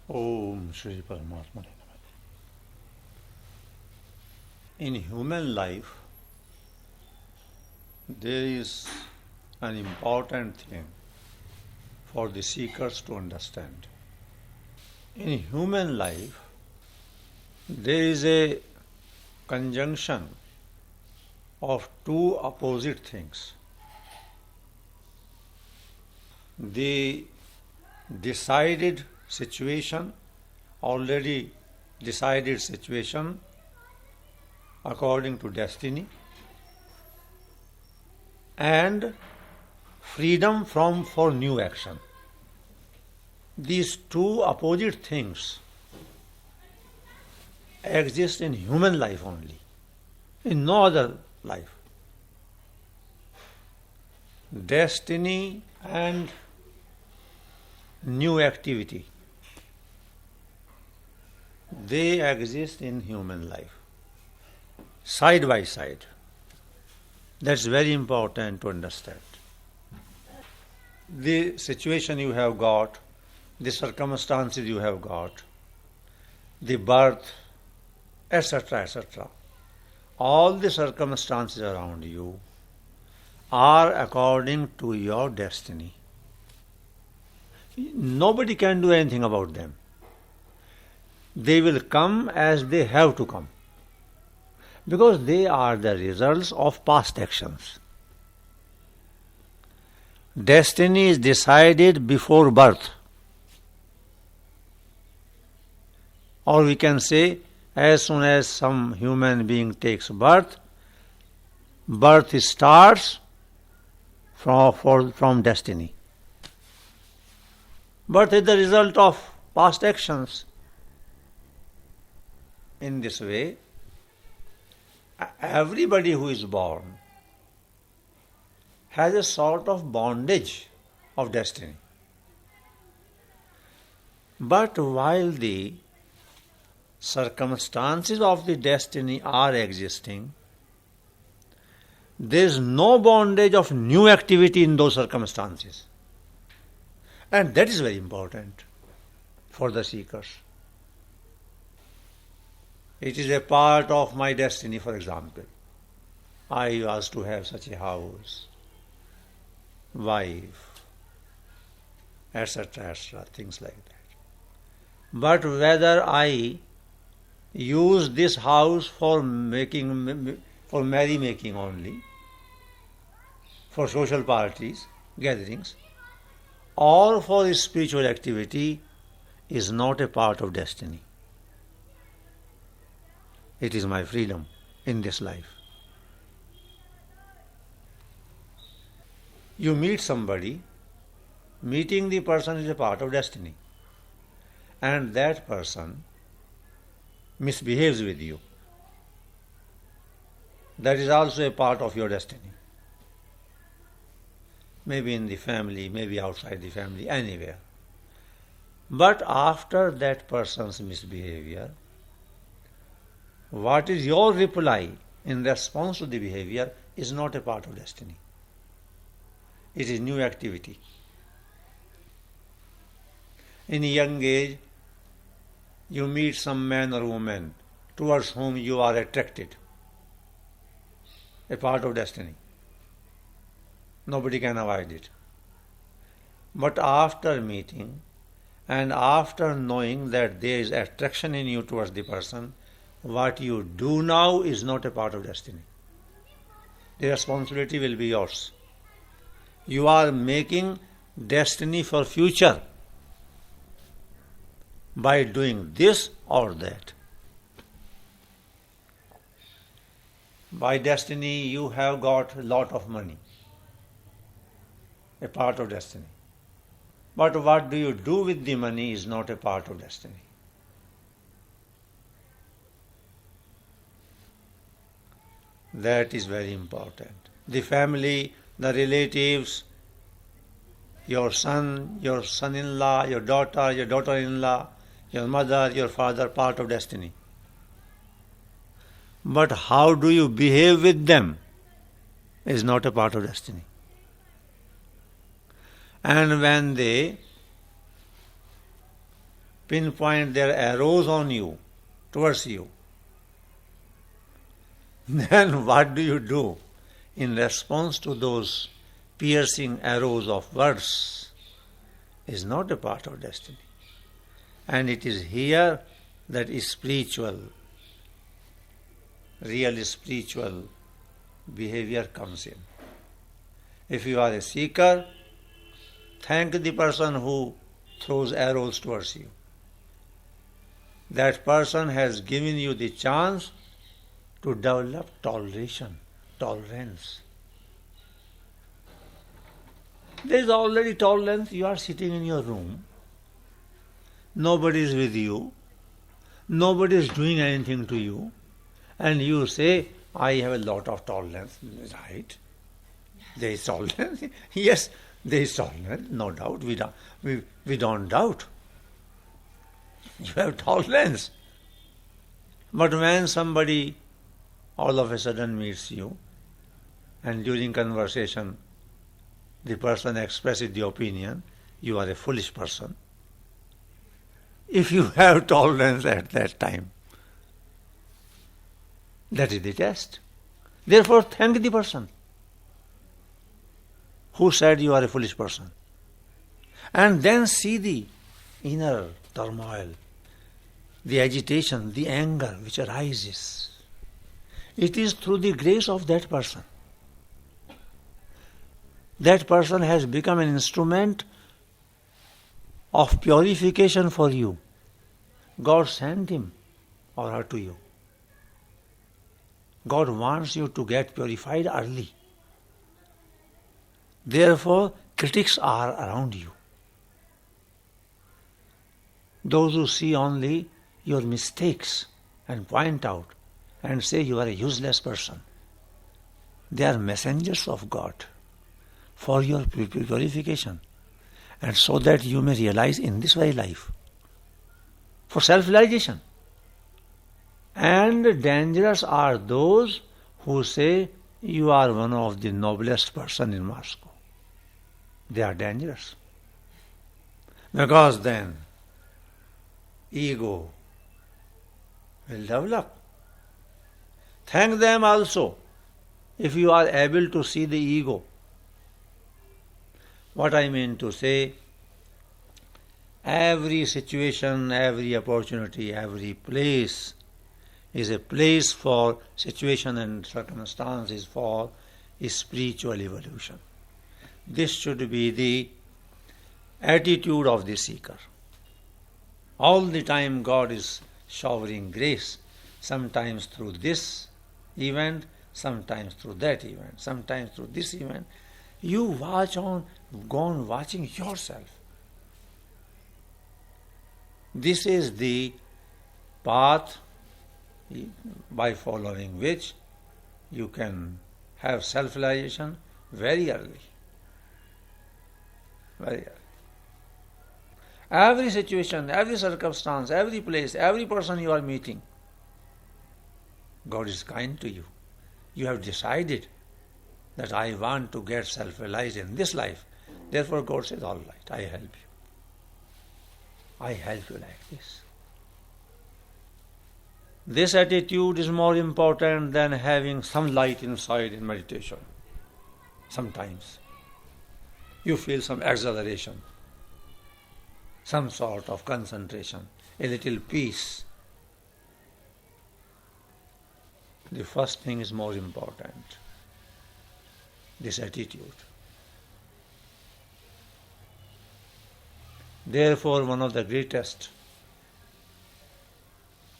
Om Shri Paramatma. In human life, there is an important thing for the seekers to understand. In human life, there is a conjunction of two opposite things. The decided situation, already decided situation according to destiny, and freedom for new action. These two opposite things exist in human life only, in no other life. Destiny and new activity, they exist in human life, side by side. That's very important to understand. The situation you have got, the circumstances you have got, the birth, etc., etc., all the circumstances around you are according to your destiny. Nobody can do anything about them. They will come as they have to come, because they are the results of past actions. Destiny is decided before birth. Or we can say, as soon as some human being takes birth, birth starts from destiny. Birth is the result of past actions. In this way, everybody who is born has a sort of bondage of destiny. But while the circumstances of the destiny are existing, there is no bondage of new activity in those circumstances. And that is very important for the seekers. It is a part of my destiny, for example. I was to have such a house, wife, etc., etc., things like that. But whether I use this house for merrymaking only, for social parties, gatherings, or for spiritual activity, is not a part of destiny. It is my freedom in this life. You meet somebody, meeting the person is a part of destiny, and that person misbehaves with you. That is also a part of your destiny. Maybe in the family, maybe outside the family, anywhere. But after that person's misbehavior, what is your reply in response to the behavior is not a part of destiny. It is new activity. In a young age, you meet some man or woman towards whom you are attracted. A part of destiny. Nobody can avoid it. But after meeting and after knowing that there is attraction in you towards the person, what you do now is not a part of destiny. The responsibility will be yours. You are making destiny for future by doing this or that. By destiny you have got a lot of money, a part of destiny. But what do you do with the money is not a part of destiny. That is very important. The family, the relatives, your son, your son-in-law, your daughter-in-law, your mother, your father, part of destiny. But how do you behave with them is not a part of destiny. And when they pinpoint their arrows on you, towards you, then what do you do in response to those piercing arrows of words is not a part of destiny. And it is here that spiritual, real spiritual behavior comes in. If you are a seeker, thank the person who throws arrows towards you. That person has given you the chance to develop tolerance. There is already tolerance. You are sitting in your room. Nobody is with you. Nobody is doing anything to you. And you say, I have a lot of tolerance. Right? There is tolerance. Yes, there is tolerance. No doubt. We don't doubt. You have tolerance. But when somebody all of a sudden meets you, and during conversation the person expresses the opinion, you are a foolish person. If you have tolerance at that time, that is the test. Therefore, thank the person who said you are a foolish person. And then see the inner turmoil, the agitation, the anger which arises. It is through the grace of that person. That person has become an instrument of purification for you. God sent him or her to you. God wants you to get purified early. Therefore, critics are around you. Those who see only your mistakes and point out and say you are a useless person, they are messengers of God for your purification, and so that you may realize in this very life, for self-realization. And dangerous are those who say you are one of the noblest person in Moscow. They are dangerous. Because then ego will develop. Thank them also if you are able to see the ego. What I mean to say, every situation, every opportunity, every place is a place for situation and circumstances for spiritual evolution. This should be the attitude of the seeker. All the time God is showering grace, sometimes through this event, sometimes through that event, sometimes through this event. You go on watching yourself. This is the path by following which you can have self-realization very early. Very early. Every situation, every circumstance, every place, every person you are meeting, God is kind to you. You have decided that I want to get self-realized in this life. Therefore God says, all right, I help you. I help you like this. This attitude is more important than having some light inside in meditation. Sometimes you feel some exhilaration, some sort of concentration, a little peace. The first thing is more important, this attitude. Therefore, one of the greatest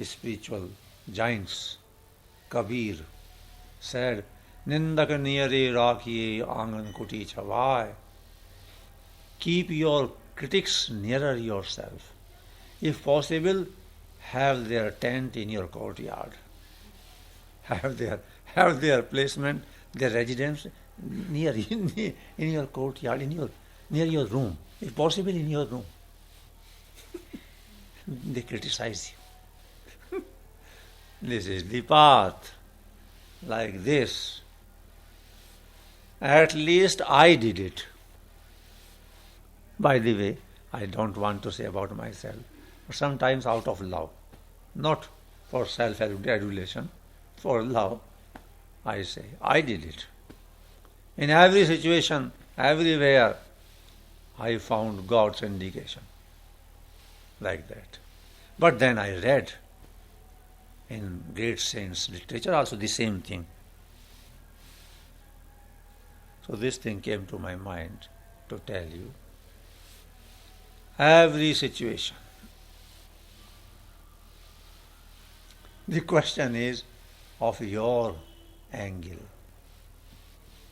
spiritual giants, Kabir, said, Nindak niyare rakhiye angan kuti chawai. Keep your critics nearer yourself. If possible, have their tent in your courtyard. Have their placement, their residence near in your courtyard, near your room. If possible, in your room. They criticize you. This is the path. Like this. At least I did it. By the way, I don't want to say about myself. but sometimes out of love, not for self-adulation, for love. I say, I did it. In every situation, everywhere, I found God's indication like that. But then I read in great saints' literature also the same thing. So this thing came to my mind to tell you. Every situation. The question is of your angle.